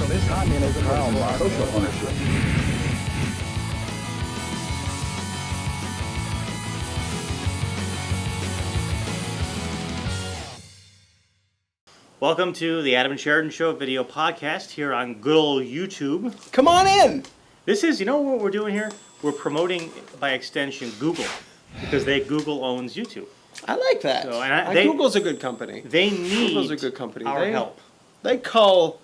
socialist communism is social ownership. Welcome to the Adam and Sheridan Show video podcast here on good old YouTube. Come on in! This is, you know what we're doing here? We're promoting, by extension, Google. Because Google owns YouTube. I like that. So, Google's a good company. They need Google's a good company. our help. They cull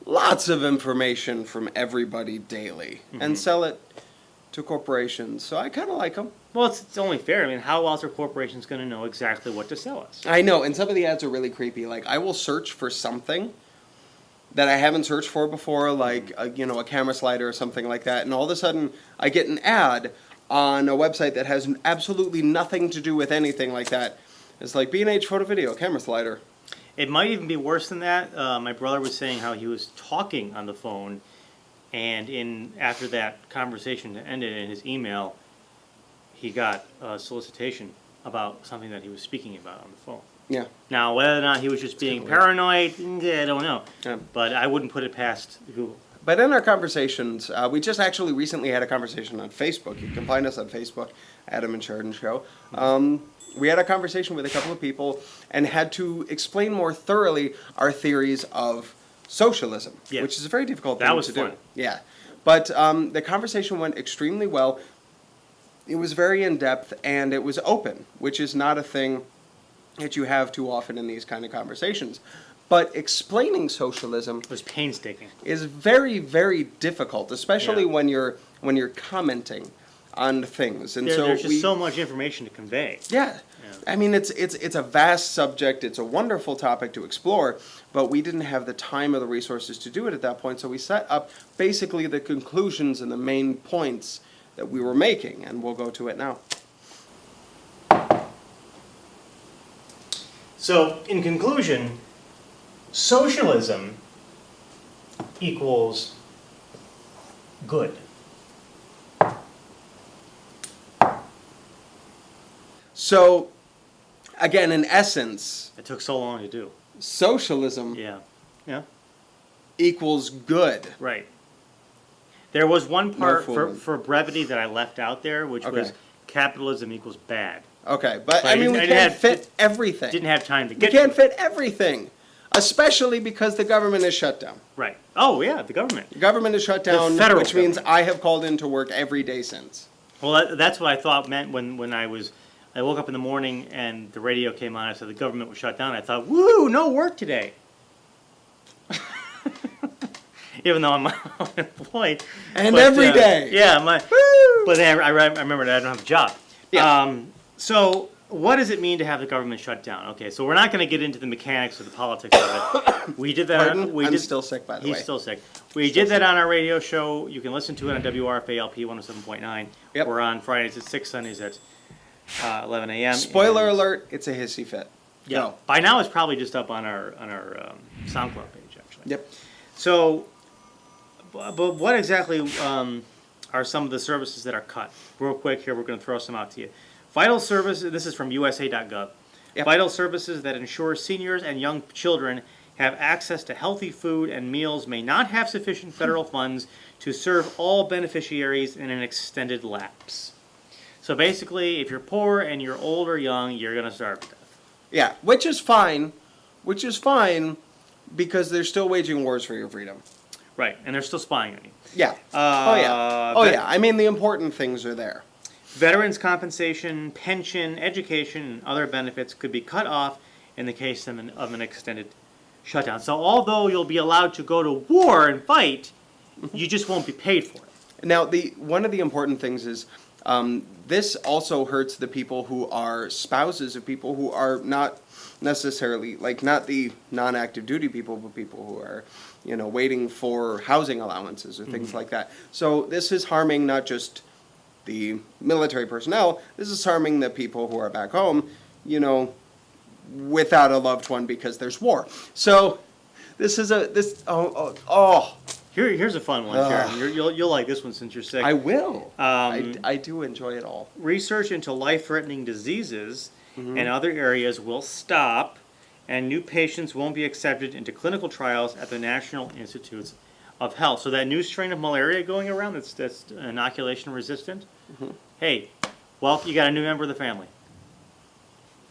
lots of information from everybody daily and sell it to corporations. So I kind of like them. Well, it's only fair. I mean, how else are corporations going to know exactly what to sell us? I know, and some of the ads are really creepy. Like, I will search for something that I haven't searched for before, like, a camera slider or something like that, and all of a sudden I get an ad on a website that has absolutely nothing to do with anything like that. It's like B&H photo video, camera slider. It might even be worse than that. My brother was saying how he was talking on the phone, and after that conversation ended in his email, he got a solicitation about something that he was speaking about on the phone. Yeah. Now, whether or not he was just being paranoid, I don't know. Yeah. But I wouldn't put it past Google. But in our conversations, we just actually recently had a conversation on Facebook. You can find us on Facebook, Adam and Sheridan Show. We had a conversation with a couple of people and had to explain more thoroughly our theories of socialism, which is a very difficult thing to do. Yeah. But the conversation went extremely well. It was very in-depth, and it was open, which is not a thing that you have too often in these kind of conversations. But explaining socialism was painstaking. Is very, very difficult, especially when you're commenting on things. And there's just so much information to convey. Yeah. I mean, it's a vast subject. It's a wonderful topic to explore, but we didn't have the time or the resources to do it at that point. So we set up basically the conclusions and the main points that we were making, and we'll go to it now. So, in conclusion, socialism equals good. So, again, in essence, it took so long to do. Socialism equals good. Right. There was one part for brevity that I left out there, which was capitalism equals bad. Okay, but I mean, we can't fit everything. Didn't have time to get to it. We can't fit everything, especially because the government is shut down. Right. Oh, yeah, the government. The government is shut down, which means I have called into work every day since. Well, that's what I thought meant when I woke up in the morning and the radio came on. I said the government was shut down. I thought, woo, no work today. Even though I'm unemployed. And every day. Yeah. But then I remember that I don't have a job. Yeah. So what does it mean to have the government shut down? Okay, so we're not going to get into the mechanics of the politics of it. We did that. I'm still sick, by the way. He's still sick. We did that on our radio show. You can listen to it on WRFALP 107.9. Yep. We're on Fridays at 6, Sundays at 11 a.m. Spoiler alert, it's a hissy fit. Yeah. No. By now it's probably just up on our SoundCloud page, actually. Yep. So, but what exactly are some of the services that are cut? Real quick here, we're going to throw some out to you. Vital services, this is from USA.gov. Yep. Vital services that ensure seniors and young children have access to healthy food and meals may not have sufficient federal funds to serve all beneficiaries in an extended lapse. So basically, if you're poor and you're old or young, you're going to starve to death. Yeah, which is fine because they're still waging wars for your freedom. Right, and they're still spying on you. Yeah. Yeah. I mean, the important things are there. Veterans' compensation, pension, education, and other benefits could be cut off in the case of an extended shutdown. So although you'll be allowed to go to war and fight, you just won't be paid for it. Now, one of the important things is this also hurts the people who are spouses of people who are not necessarily, like, not the non-active duty people, but people who are, waiting for housing allowances or things like that. So this is harming not just the military personnel, this is harming the people who are back home, without a loved one because there's war. So this is Here's a fun one, Sharon. You'll like this one since you're sick. I will. I do enjoy it all. Research into life-threatening diseases and other areas will stop, and new patients won't be accepted into clinical trials at the National Institutes of health. So that new strain of malaria going around that's inoculation resistant. Mm-hmm. Hey, well, you got a new member of the family.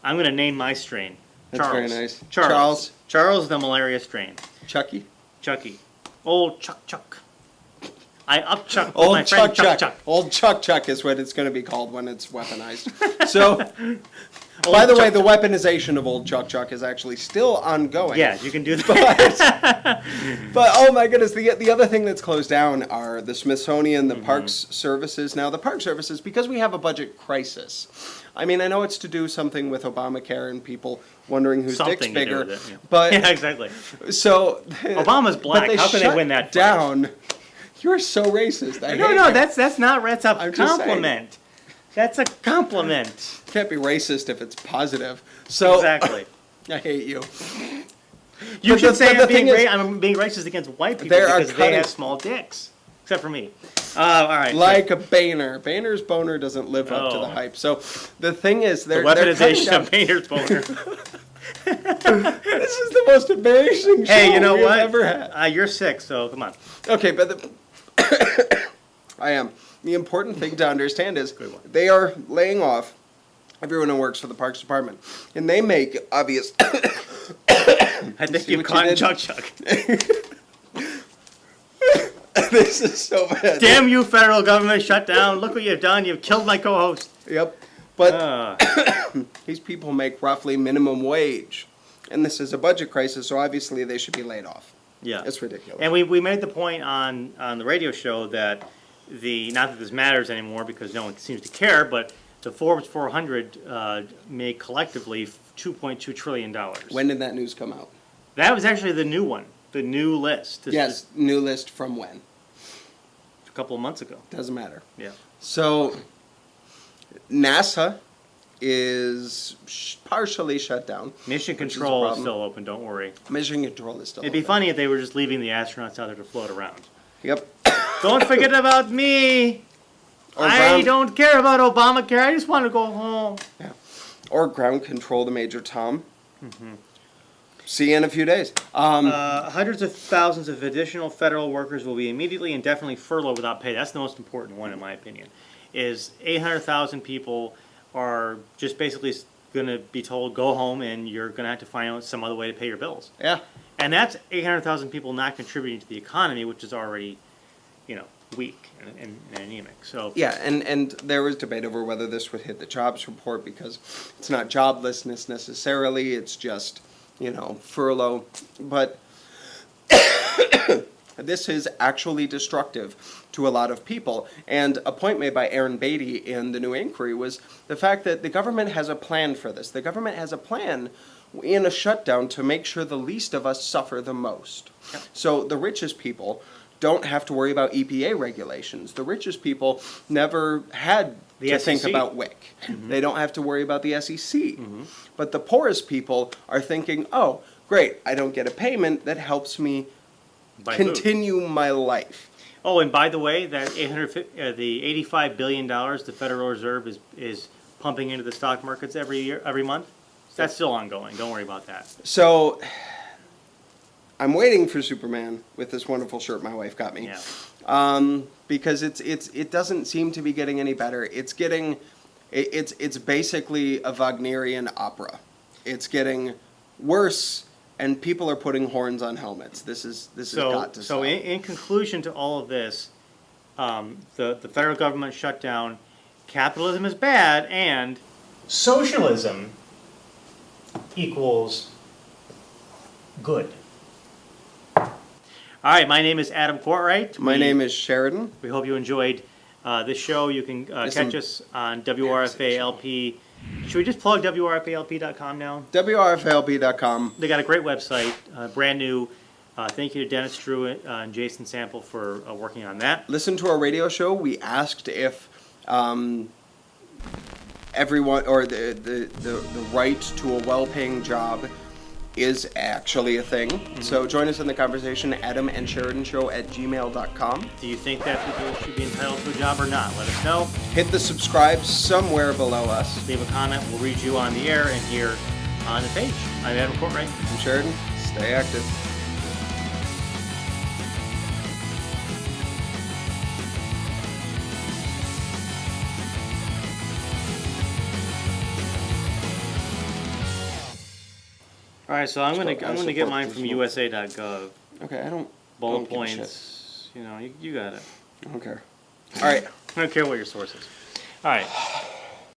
I'm going to name my strain. That's Charles. very nice. Charles. Charles, the malaria strain. Chucky. Chucky. Old Chuck. I upchuck with Old my friend Chuck. Old Chuck is what it's going to be called when it's weaponized. So, Old by the way, Chuck. the weaponization of Old Chuck is actually still ongoing. Yeah, you can do that. But oh my goodness, the other thing that's closed down are the Smithsonian, the Parks Services. Now, the Park Services, because we have a budget crisis. I mean, I know it's to do something with Obamacare and people wondering whose dick's Something to do bigger, with it, yeah. but Yeah, exactly. so Obama's black. but How can they shut win that fight? down? You're so racist. I hate No, you. that's not that's a I'm just compliment. That's a compliment. Can't be racist if it's positive. So Exactly. I hate you. You But should the- say but the thing is- I'm being racist against white people They are because they cutting- have small dicks, except for me. All right. Like a Boehner. Boehner's boner doesn't live up to the Oh. hype. So the thing is, the they're cutting weaponization down. of Boehner's boner. This is the most embarrassing show Hey, you know we've what? ever had. You're sick, so come on. Okay, but I am. The important thing to understand is Good one. they are laying off everyone who works for the Parks Department, and they make obvious. I think See you've what you caught did? Chuck. This is so bad. Damn you, federal government shutdown. Look what you've done. You've killed my co-host. Yep. But these people make roughly minimum wage, and this is a budget crisis, so obviously they should be laid off. Yeah. It's ridiculous. And we made the point on the radio show that not that this matters anymore because no one seems to care, but the Forbes 400 made collectively $2.2 trillion. When did that news come out? That was actually the new one, the new list. This Yes, was new list from when? a couple of months ago. Doesn't matter. Yeah. So, NASA is partially shut down. Mission Which is a Control is problem. still open, don't worry. Mission Control is still It'd be open. funny if they were just leaving the astronauts out there to float around. Yep. Don't forget about me. I don't care about Obamacare. I just want to go home. Yeah. Or ground control to Major Tom. See you in a few days. Hundreds of thousands of additional federal workers will be immediately and definitely furloughed without pay. That's the most important one, in my opinion. Is 800,000 people are just basically going to be told, go home, and you're going to have to find out some other way to pay your bills. Yeah. And that's 800,000 people not contributing to the economy, which is already, weak and anemic. So Yeah, and there was debate over whether this would hit the jobs report because it's not joblessness necessarily, it's just, furlough. But this is actually destructive to a lot of people. And a point made by Aaron Beatty in the New Inquiry was the fact that the government has a plan for this. The government has a plan in a shutdown to make sure the least of us suffer the most. Yep. So the richest people don't have to worry about EPA regulations. The richest people never had The to think SEC. about WIC. They don't have to worry about the SEC. But the poorest people are thinking, oh, great, I don't get a payment that helps me buy food. continue my life. Oh, and by the way, that the $85 billion the Federal Reserve is pumping into the stock markets every month, that's still ongoing. Don't worry about that. So I'm waiting for Superman with this wonderful shirt my wife got me. Yeah. Because it doesn't seem to be getting any better. It's basically a Wagnerian opera. It's getting worse, and people are putting horns on helmets. This has got to So stop. in conclusion to all of this, the federal government shutdown, capitalism is bad, and socialism equals good. All right, my name is Adam Courtwright. My name is Sheridan. We hope you enjoyed this show. You can catch us on WRFA-LP. Should we just plug WRFALP.com now? WRFALP.com. They got a great website, brand new. Thank you to Dennis Drew and Jason Sample for working on that. Listen to our radio show. We asked if everyone, or the right to a well-paying job is actually a thing. So join us in the conversation, AdamandSheridanShow@gmail.com. Do you think that people should be entitled to a job or not? Let us know. Hit the subscribe somewhere below us. Leave a comment. We'll read you on the air and here on the page. I'm Adam Courtwright. I'm Sheridan. Stay active. All right, so I'm gonna support get mine from personal- USA.gov. Okay, I don't Bullet give a shit. points. You know, you got it. I don't care. All right. I don't care what your source is. All right.